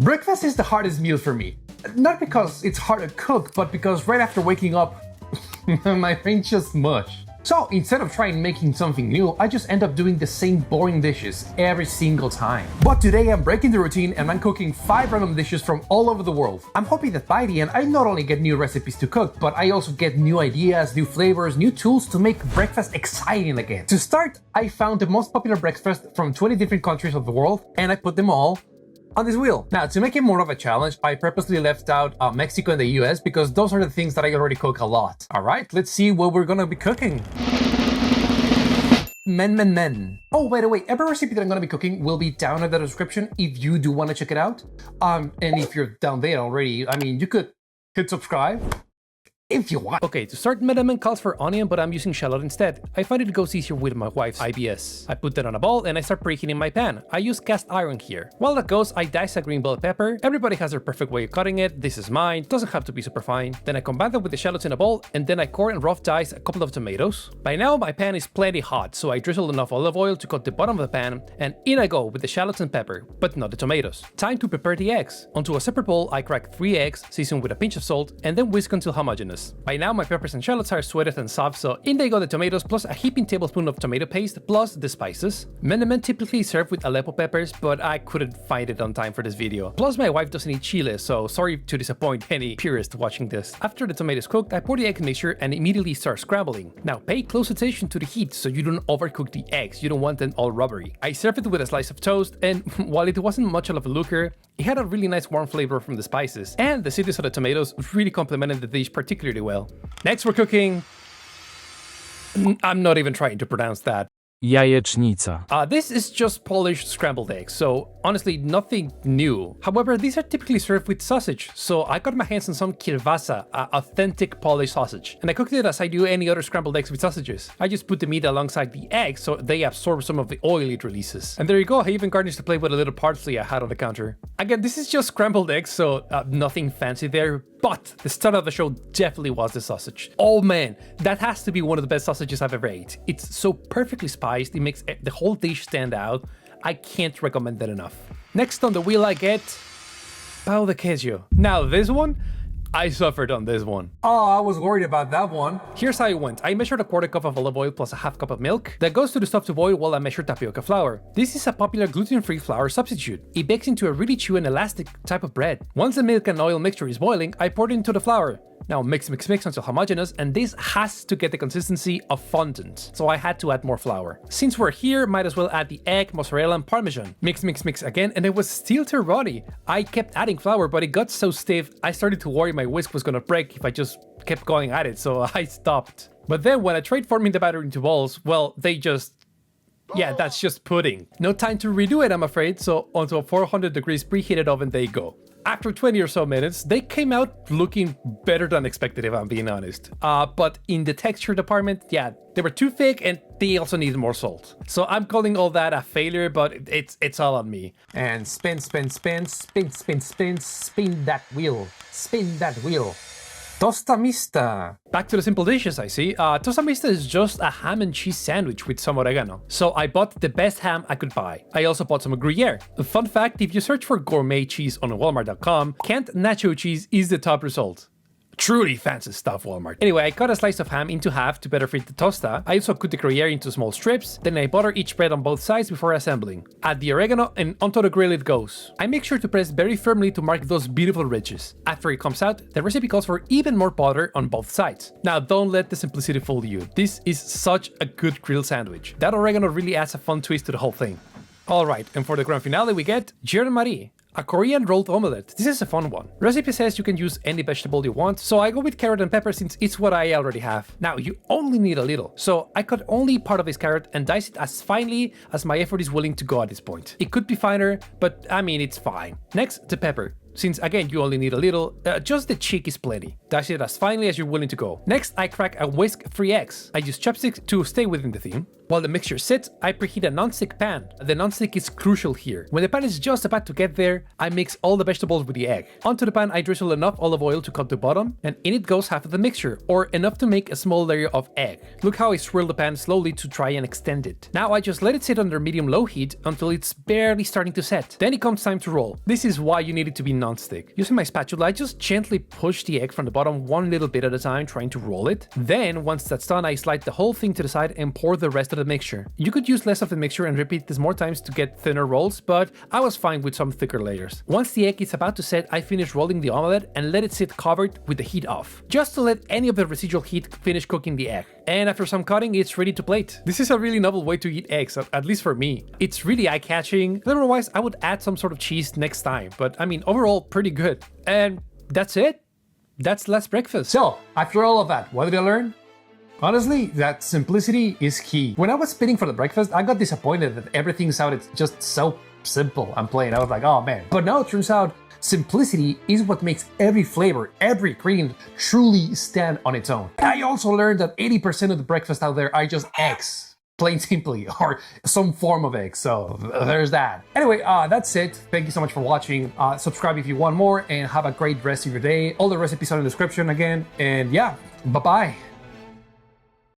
Breakfast is the hardest meal for me. Not because it's hard to cook, but because right after waking up, my brain's just mush. So instead of trying making something new, I just end up doing the same boring dishes every single time. But today I'm breaking the routine and I'm cooking 5 random dishes from all over the world. I'm hoping that by the end I not only get new recipes to cook, but I also get new ideas, new flavors, new tools to make breakfast exciting again. To start, I found the most popular breakfast from 20 different countries of the world and I put them all on this wheel. Now, to make it more of a challenge, I purposely left out Mexico and the US because those are the things that I already cook a lot. All right, let's see what we're gonna be cooking. Men. Oh, by the way, every recipe that I'm gonna be cooking will be down in the description if you do want to check it out. And if you're down there already, I mean, you could hit subscribe if you want. Okay, to start, menemen calls for onion, but I'm using shallot instead. I find it goes easier with my wife's IBS. I put that on a bowl and I start preheating in my pan. I use cast iron here. While that goes, I dice a green bell pepper. Everybody has their perfect way of cutting it. This is mine. Doesn't have to be super fine. Then I combine that with the shallots in a bowl, and then I core and rough dice a couple of tomatoes. By now, my pan is plenty hot, so I drizzle enough olive oil to cut the bottom of the pan, and in I go with the shallots and pepper, but not the tomatoes. Time to prepare the eggs. Onto a separate bowl, I crack 3 eggs, season with a pinch of salt, and then whisk until homogeneous. By now, my peppers and shallots are sweated and soft, so in they go the tomatoes plus a heaping tablespoon of tomato paste plus the spices. Menemen typically served with Aleppo peppers, but I couldn't find it on time for this video. Plus my wife doesn't eat chile, so sorry to disappoint any purist watching this. After the tomatoes cooked, I pour the egg mixture and immediately start scrambling. Now pay close attention to the heat so you don't overcook the eggs, you don't want them all rubbery. I served it with a slice of toast, and while it wasn't much of a looker, it had a really nice warm flavor from the spices, and the sweetness of the tomatoes really complemented the dish particularly well. Next we're cooking... I'm not even trying to pronounce that. Jajecznica. This is just Polish scrambled eggs, so honestly nothing new. However, these are typically served with sausage, so I got my hands on some kielbasa, authentic Polish sausage. And I cooked it as I do any other scrambled eggs with sausages. I just put the meat alongside the eggs so they absorb some of the oil it releases. And there you go, I even garnished the plate with a little parsley I had on the counter. Again, this is just scrambled eggs, so nothing fancy there. But the star of the show definitely was the sausage. Oh man, that has to be one of the best sausages I've ever ate. It's so perfectly spiced, it makes the whole dish stand out. I can't recommend that enough. Next on the wheel I get Pão de Queijo. Now this one, I suffered on this one. Oh, I was worried about that one. Here's how it went. I measured a 1/4 cup of olive oil plus a 1/2 cup of milk. That goes to the stuff to boil while I measure tapioca flour. This is a popular gluten-free flour substitute. It bakes into a really chewy and elastic type of bread. Once the milk and oil mixture is boiling, I pour it into the flour. Now mix until homogeneous, and this has to get the consistency of fondant, so I had to add more flour. Since we're here, might as well add the egg, mozzarella, and parmesan. Mix again, and it was still too runny. I kept adding flour, but it got so stiff, I started to worry my whisk was gonna break if I just kept going at it, so I stopped. But then when I tried forming the batter into balls, well, they just... yeah, that's just pudding. No time to redo it, I'm afraid, so onto a 400 degrees preheated oven they go. After 20 or so minutes, they came out looking better than expected, if I'm being honest. But in the texture department, yeah, they were too thick and they also needed more salt. So I'm calling all that a failure, but it's all on me. And spin that wheel. Spin that wheel. Tosta mista. Back to the simple dishes, I see. Tosta mista is just a ham and cheese sandwich with some oregano. So I bought the best ham I could buy. I also bought some Gruyere. A fun fact, if you search for gourmet cheese on Walmart.com, canned nacho cheese is the top result. Truly fancy stuff, Walmart. Anyway, I cut a slice of ham into half to better fit the tosta. I also cut the Gruyere into small strips. Then I butter each bread on both sides before assembling. Add the oregano and onto the grill it goes. I make sure to press very firmly to mark those beautiful ridges. After it comes out, the recipe calls for even more butter on both sides. Now don't let the simplicity fool you. This is such a good grilled sandwich. That oregano really adds a fun twist to the whole thing. Alright, and for the grand finale we get Gier Marie, a Korean rolled omelette. This is a fun one. Recipe says you can use any vegetable you want, so I go with carrot and pepper since it's what I already have. Now, you only need a little, so I cut only part of this carrot and dice it as finely as my effort is willing to go at this point. It could be finer, but I mean, it's fine. Next, the pepper. since again you only need a little, just the cheek is plenty. Dash it as finely as you're willing to go. Next, I crack a whisk 3 eggs. I use chopsticks to stay within the theme. While the mixture sits, I preheat a non-stick pan. The non-stick is crucial here. When the pan is just about to get there, I mix all the vegetables with the egg. Onto the pan I drizzle enough olive oil to cut the bottom, and in it goes half of the mixture, or enough to make a small layer of egg. Look how I swirl the pan slowly to try and extend it. Now I just let it sit under medium-low heat until it's barely starting to set. Then it comes time to roll. This is why you need it to be non-stick. Using my spatula, I just gently push the egg from the bottom one little bit at a time, trying to roll it. Then, once that's done, I slide the whole thing to the side and pour the rest of the mixture. You could use less of the mixture and repeat this more times to get thinner rolls, but I was fine with some thicker layers. Once the egg is about to set, I finish rolling the omelette and let it sit covered with the heat off, just to let any of the residual heat finish cooking the egg. And after some cutting, it's ready to plate. This is a really novel way to eat eggs, at least for me. It's really eye-catching. Flavor-wise, I would add some sort of cheese next time, but I mean, overall, pretty good. And that's it. That's last breakfast. So, after all of that, what did I learn? Honestly, that simplicity is key. When I was spitting for the breakfast, I got disappointed that everything sounded just so simple and plain. I was like, oh man. But now it turns out simplicity is what makes every flavor, every ingredient truly stand on its own. I also learned that 80% of the breakfast out there are just eggs. Plain simply, or some form of egg. So there's that. Anyway, that's it. Thank you so much for watching. Subscribe if you want more, and have a great rest of your day. All the recipes are in the description again. And yeah, bye-bye.